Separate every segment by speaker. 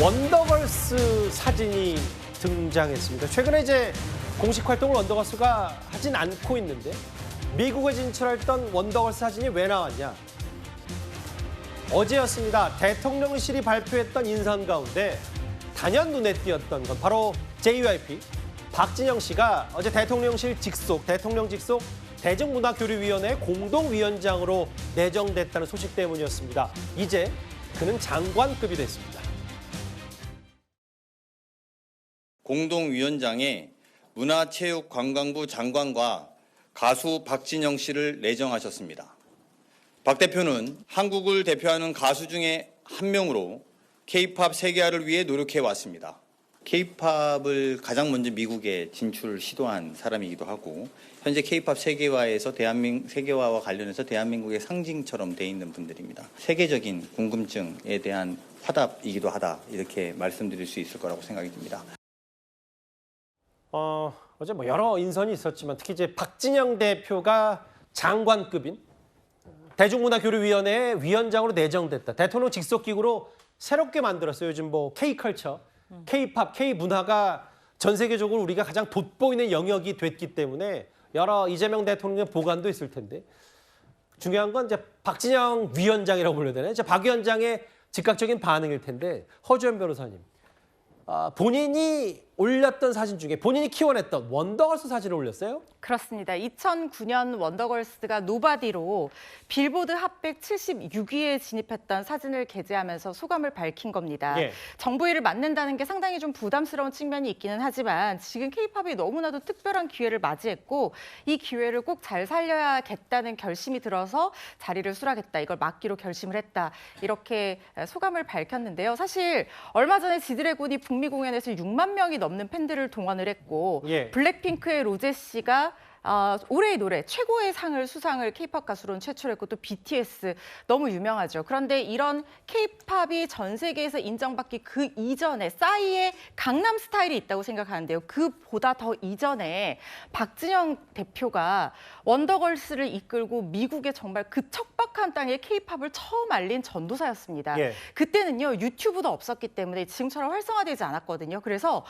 Speaker 1: 원더걸스 사진이 등장했습니다. 최근에 이제 공식 활동을 원더걸스가 하진 않고 있는데 미국에 진출했던 원더걸스 사진이 왜 나왔냐? 어제였습니다. 대통령실이 발표했던 인선 가운데 단연 눈에 띄었던 건 바로 JYP 박진영 씨가 어제 대통령실 직속, 대통령 직속 대중문화교류위원회 공동위원장으로 내정됐다는 소식 때문이었습니다. 이제 그는 장관급이 됐습니다.
Speaker 2: 공동위원장에 문화체육관광부 장관과 가수 박진영 씨를 내정하셨습니다. 박 대표는 한국을 대표하는 가수 중에 한 명으로 K-팝 세계화를 위해 노력해 왔습니다. K-팝을 가장 먼저 미국에 진출 시도한 사람이기도 하고 현재 K-팝 세계화에서 세계화와 관련해서 대한민국의 상징처럼 돼 있는 분들입니다. 세계적인 궁금증에 대한 화답이기도 하다 이렇게 말씀드릴 수 있을 거라고 생각이 듭니다.
Speaker 1: 어제 여러 인선이 있었지만 특히 이제 박진영 대표가 장관급인 대중문화교류위원회 위원장으로 내정됐다. 대통령 직속 기구로 새롭게 만들었어요. 요즘 K컬처, K팝, K문화가 전 세계적으로 우리가 가장 돋보이는 영역이 됐기 때문에 여러 이재명 대통령의 보관도 있을 텐데 중요한 건 이제 박진영 위원장이라고 불러야 되나요? 이제 박 위원장의 즉각적인 반응일 텐데 허주연 변호사님, 본인이 올렸던 사진 중에 본인이 키워냈던 원더걸스 사진을 올렸어요?
Speaker 3: 그렇습니다. 2009년 원더걸스가 노바디로 빌보드 핫백 76위에 진입했던 사진을 게재하면서 소감을 밝힌 겁니다.
Speaker 1: 예.
Speaker 3: 정부일을 맡는다는 게 상당히 좀 부담스러운 측면이 있기는 하지만 지금 K-팝이 너무나도 특별한 기회를 맞이했고 이 기회를 꼭 잘 살려야겠다는 결심이 들어서 자리를 수락했다. 이걸 맡기로 결심을 했다. 이렇게 소감을 밝혔는데요. 사실 얼마 전에 지드래곤이 북미 공연에서 6만 명이 넘는 팬들을 동원을 했고
Speaker 1: 예.
Speaker 3: 블랙핑크의 로제 씨가 올해의 노래 최고의 상을 수상을 K-팝 가수로는 최초로 했고 또 BTS 너무 유명하죠. 그런데 이런 K-팝이 전 세계에서 인정받기 그 이전에 싸이의 강남 스타일이 있다고 생각하는데요. 그보다 더 이전에 박진영 대표가 원더걸스를 이끌고 미국에 정말 그 척박한 땅에 K-팝을 처음 알린 전도사였습니다.
Speaker 1: 예.
Speaker 3: 그때는요 유튜브도 없었기 때문에 지금처럼 활성화되지 않았거든요. 그래서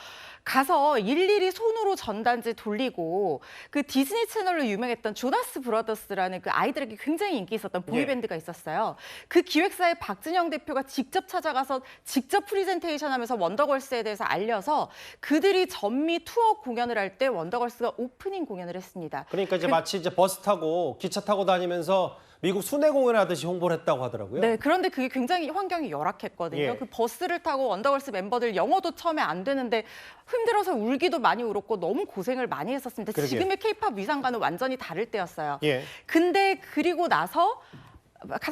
Speaker 3: 가서 일일이 손으로 전단지 돌리고 그 디즈니 채널로 유명했던 조나스 브라더스라는 그 아이들에게 굉장히 인기 있었던 보이밴드가 있었어요. 그 기획사의 박진영 대표가 직접 찾아가서 직접 프리젠테이션하면서 원더걸스에 대해서 알려서 그들이 전미 투어 공연을 할 때 원더걸스가 오프닝 공연을 했습니다.
Speaker 1: 그러니까 이제 마치 이제 버스 타고 기차 타고 다니면서 미국 순회 공연하듯이 홍보를 했다고 하더라고요.
Speaker 3: 네, 그런데 그게 굉장히 환경이 열악했거든요.
Speaker 1: 예.
Speaker 3: 그 버스를 타고 원더걸스 멤버들 영어도 처음에 안 되는데 힘들어서 울기도 많이 울었고 너무 고생을 많이 했었습니다.
Speaker 1: 그러게요.
Speaker 3: 지금의 K-팝 위상과는 완전히 다를 때였어요.
Speaker 1: 예.
Speaker 3: 근데 그리고 나서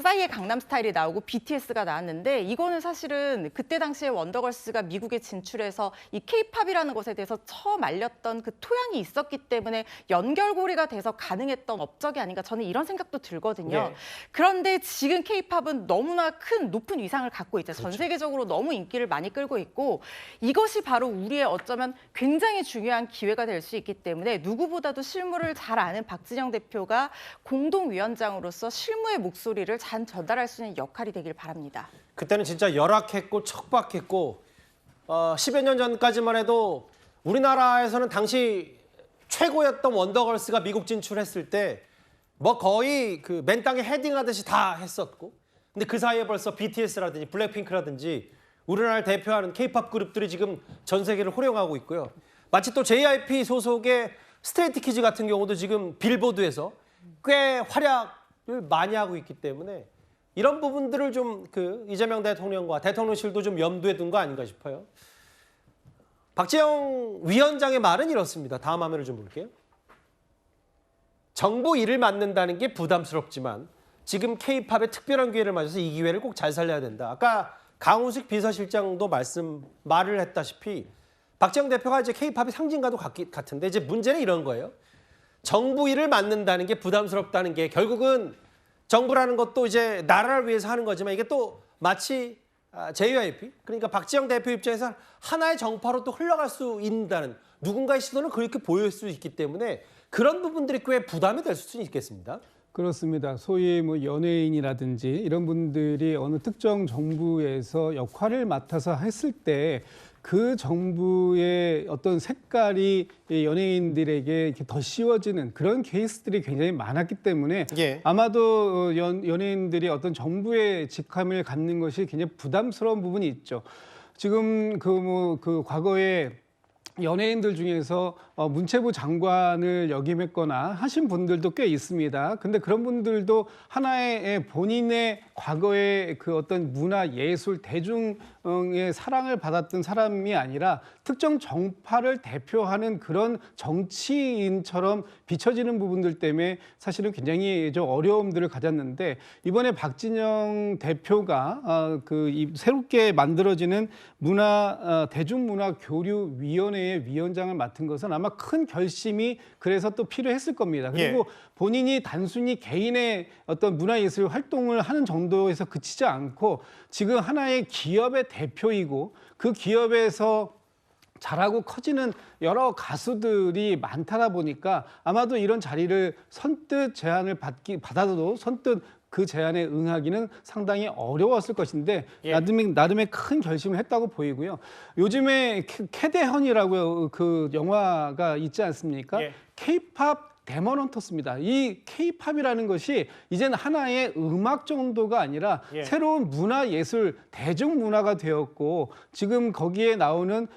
Speaker 3: 싸이의 강남 스타일이 나오고 BTS가 나왔는데 이거는 사실은 그때 당시에 원더걸스가 미국에 진출해서 이 K-팝이라는 것에 대해서 처음 알렸던 그 토양이 있었기 때문에 연결고리가 돼서 가능했던 업적이 아닌가 저는 이런 생각도 들거든요.
Speaker 1: 예.
Speaker 3: 그런데 지금 K-팝은 너무나 큰 높은 위상을 갖고 있죠. 전
Speaker 1: 그렇죠.
Speaker 3: 세계적으로 너무 인기를 많이 끌고 있고 이것이 바로 우리의 어쩌면 굉장히 중요한 기회가 될 수 있기 때문에 누구보다도 실무를 잘 아는 박진영 대표가 공동위원장으로서 실무의 목소리를 잘 전달할 수 있는 역할이 되길 바랍니다.
Speaker 1: 그때는 진짜 열악했고 척박했고 10여 년 전까지만 해도 우리나라에서는 당시 최고였던 원더걸스가 미국 진출했을 때 거의 그 맨 땅에 헤딩하듯이 다 했었고 근데 그 사이에 벌써 BTS라든지 블랙핑크라든지 우리나라를 대표하는 K-팝 그룹들이 지금 전 세계를 호령하고 있고요. 마치 또 JYP 소속의 스트레이트키즈 같은 경우도 지금 빌보드에서 꽤 활약을 많이 하고 있기 때문에 이런 부분들을 좀 이재명 대통령과 대통령실도 좀 염두에 둔 거 아닌가 싶어요. 박진영 위원장의 말은 이렇습니다. 다음 화면을 좀 볼게요. 정부 일을 맡는다는 게 부담스럽지만 지금 K-팝의 특별한 기회를 맞아서 이 기회를 꼭 잘 살려야 된다. 아까 강훈식 비서실장도 말을 했다시피 박진영 대표가 이제 K-팝의 상징과도 같은데 이제 문제는 이런 거예요. 정부 일을 맡는다는 게 부담스럽다는 게 결국은 정부라는 것도 이제 나라를 위해서 하는 거지만 이게 또 마치 JYP 그러니까 박진영 대표 입장에서 하나의 정파로 또 흘러갈 수 있다는 누군가의 시도는 그렇게 보일 수 있기 때문에 그런 부분들이 꽤 부담이 될 수는 있겠습니다.
Speaker 4: 그렇습니다. 소위 뭐 연예인이라든지 이런 분들이 어느 특정 정부에서 역할을 맡아서 했을 때 그 정부의 어떤 색깔이 이 연예인들에게 이렇게 더 씌워지는 그런 케이스들이 굉장히 많았기 때문에
Speaker 1: 예.
Speaker 4: 아마도 연예인들이 어떤 정부의 직함을 갖는 것이 굉장히 부담스러운 부분이 있죠. 지금 그 과거에 연예인들 중에서 문체부 장관을 역임했거나 하신 분들도 꽤 있습니다. 근데 그런 분들도 하나의 본인의 과거의 그 어떤 문화, 예술, 대중의 사랑을 받았던 사람이 아니라 특정 정파를 대표하는 그런 정치인처럼 비춰지는 부분들 때문에 사실은 굉장히 좀 어려움들을 가졌는데 이번에 박진영 대표가 새롭게 만들어지는 대중문화교류위원회의 위원장을 맡은 것은 아마 큰 결심이 그래서 또 필요했을 겁니다. 그리고 본인이 단순히 개인의 어떤 문화예술 활동을 하는 정도에서 그치지 않고 지금 하나의 기업의 대표이고 그 기업에서 잘하고 커지는 여러 가수들이 많다 보니까 아마도 이런 자리를 선뜻 제안을 받아도 선뜻 그 제안에 응하기는 상당히 어려웠을 것인데 나름의 큰 결심을 했다고 보이고요. 요즘에 캐대헌이라고 그 영화가 있지 않습니까? K-팝 데몬 헌터스입니다. 이 K-팝이라는 것이 이제는 하나의 음악 정도가 아니라 새로운 문화 예술 대중문화가 되었고 지금 거기에 나오는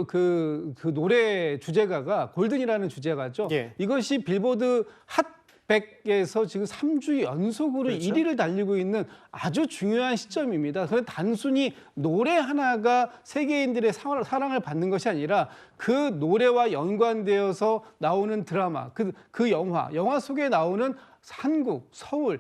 Speaker 4: 그 노래 주제가가 골든이라는 주제가죠. 이것이 빌보드 핫 100에서 지금 3주 연속으로 1위를 달리고 있는 아주 중요한 시점입니다. 그런데 단순히 노래 하나가 세계인들의 사랑을 받는 것이 아니라 그 노래와 연관되어서 나오는 드라마, 그 영화 속에 나오는 한국, 서울,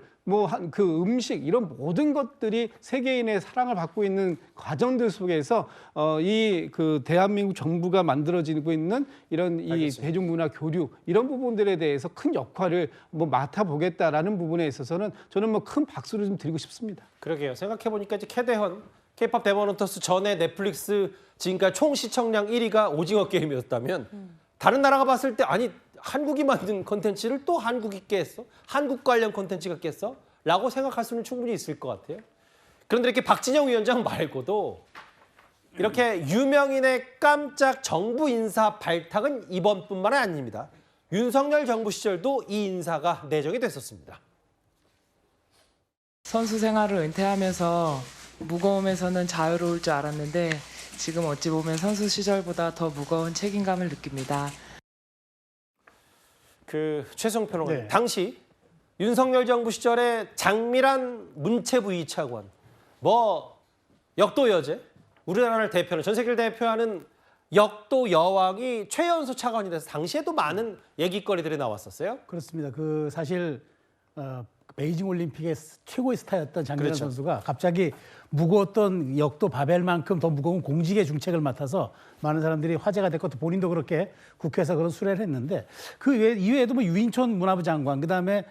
Speaker 4: 그 음식 이런 모든 것들이 세계인의 사랑을 받고 있는 과정들 속에서 그 대한민국 정부가 만들어지고 있는 이런 이 대중문화 교류 이런 부분들에 대해서 큰 역할을 맡아보겠다라는 부분에 있어서는 저는 큰 박수를 좀 드리고 싶습니다.
Speaker 1: 그러게요. 생각해 보니까 이제 캐대헌, K-팝 데몬 헌터스 전에 넷플릭스 지금까지 총 시청량 1위가 오징어 게임이었다면 다른 나라가 봤을 때 아니 한국이 만든 콘텐츠를 또 한국이 깼어? 한국 관련 콘텐츠가 깼어? 라고 생각할 수는 충분히 있을 것 같아요. 그런데 이렇게 박진영 위원장 말고도 이렇게 유명인의 깜짝 정부 인사 발탁은 이번뿐만 아닙니다. 윤석열 정부 시절도 이 인사가 내정이 됐었습니다.
Speaker 5: 선수 생활을 은퇴하면서 무거움에서는 자유로울 줄 알았는데 지금 어찌 보면 선수 시절보다 더 무거운 책임감을 느낍니다.
Speaker 1: 최성 평론가님, 당시 윤석열 정부 시절에 장미란 문체부 2차관, 역도 여제, 우리나라를 대표하는 전 세계를 대표하는 역도 여왕이 최연소 차관이 돼서 당시에도 많은 얘기거리들이 나왔었어요.
Speaker 6: 그렇습니다. 사실 베이징 올림픽의 최고의 스타였던 장미란 선수가 갑자기 무거웠던 역도 바벨만큼 더 무거운 공직의 중책을 맡아서 많은 사람들이 화제가 됐고 또 본인도 그렇게 국회에서 그런 수레를 했는데 그 이외에도 유인촌 문화부 장관, 그다음에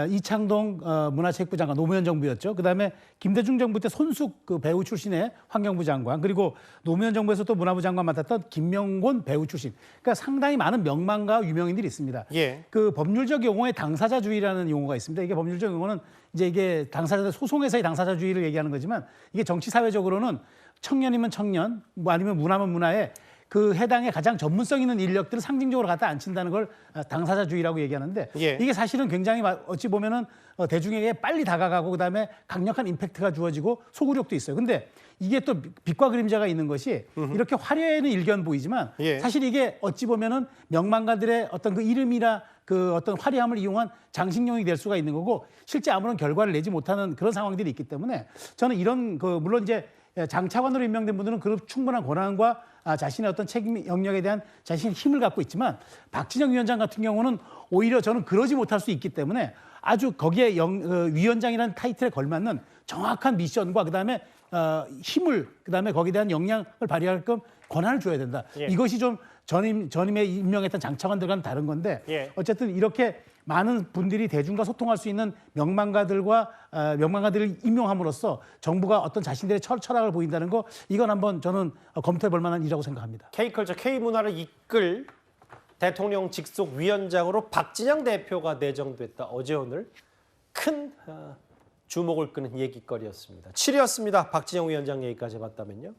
Speaker 6: 이창동 문화체육부 장관, 노무현 정부였죠. 그다음에 김대중 정부 때 손숙 배우 출신의 환경부 장관, 그리고 노무현 정부에서 또 문화부 장관 맡았던 김명곤 배우 출신. 그러니까 상당히 많은 명망과 유명인들이 있습니다. 그 법률적 용어에 당사자주의라는 용어가 있습니다. 이게 법률적 용어는 이게 소송에서의 당사자주의를 얘기하는 거지만 이게 정치 사회적으로는 청년이면 청년, 아니면 문화면 문화에 그 해당의 가장 전문성 있는 인력들을 상징적으로 갖다 앉힌다는 걸 당사자주의라고 얘기하는데 이게 사실은 굉장히 어찌 보면은 대중에게 빨리 다가가고 그다음에 강력한 임팩트가 주어지고 소구력도 있어요. 근데 이게 또 빛과 그림자가 있는 것이 이렇게 화려해는 일견 보이지만 사실 이게 어찌 보면은 명망가들의 어떤 그 이름이나 그 어떤 화려함을 이용한 장식용이 될 수가 있는 거고 실제 아무런 결과를 내지 못하는 그런 상황들이 있기 때문에 저는 이런 물론 이제 장차관으로 임명된 분들은 그 충분한 권한과 자신의 어떤 책임 영역에 대한 자신의 힘을 갖고 있지만 박진영 위원장 같은 경우는 오히려 저는 그러지 못할 수 있기 때문에 아주 거기에 위원장이라는 타이틀에 걸맞는 정확한 미션과 그다음에 힘을 그다음에 거기에 대한 역량을 발휘할끔 권한을 줘야 된다. 이것이 좀 전임에 임명했던 장차관들과는 다른 건데 어쨌든 이렇게 많은 분들이 대중과 소통할 수 있는 명망가들을 임명함으로써 정부가 어떤 자신들의 철학을 보인다는 거 이건 한번 저는 검토해 볼 만한 일이라고 생각합니다.
Speaker 1: K컬처, K문화를 이끌 대통령 직속 위원장으로 박진영 대표가 내정됐다. 어제 오늘 큰 주목을 끄는 얘기거리였습니다. 7위였습니다. 박진영 위원장 얘기까지 봤다면요.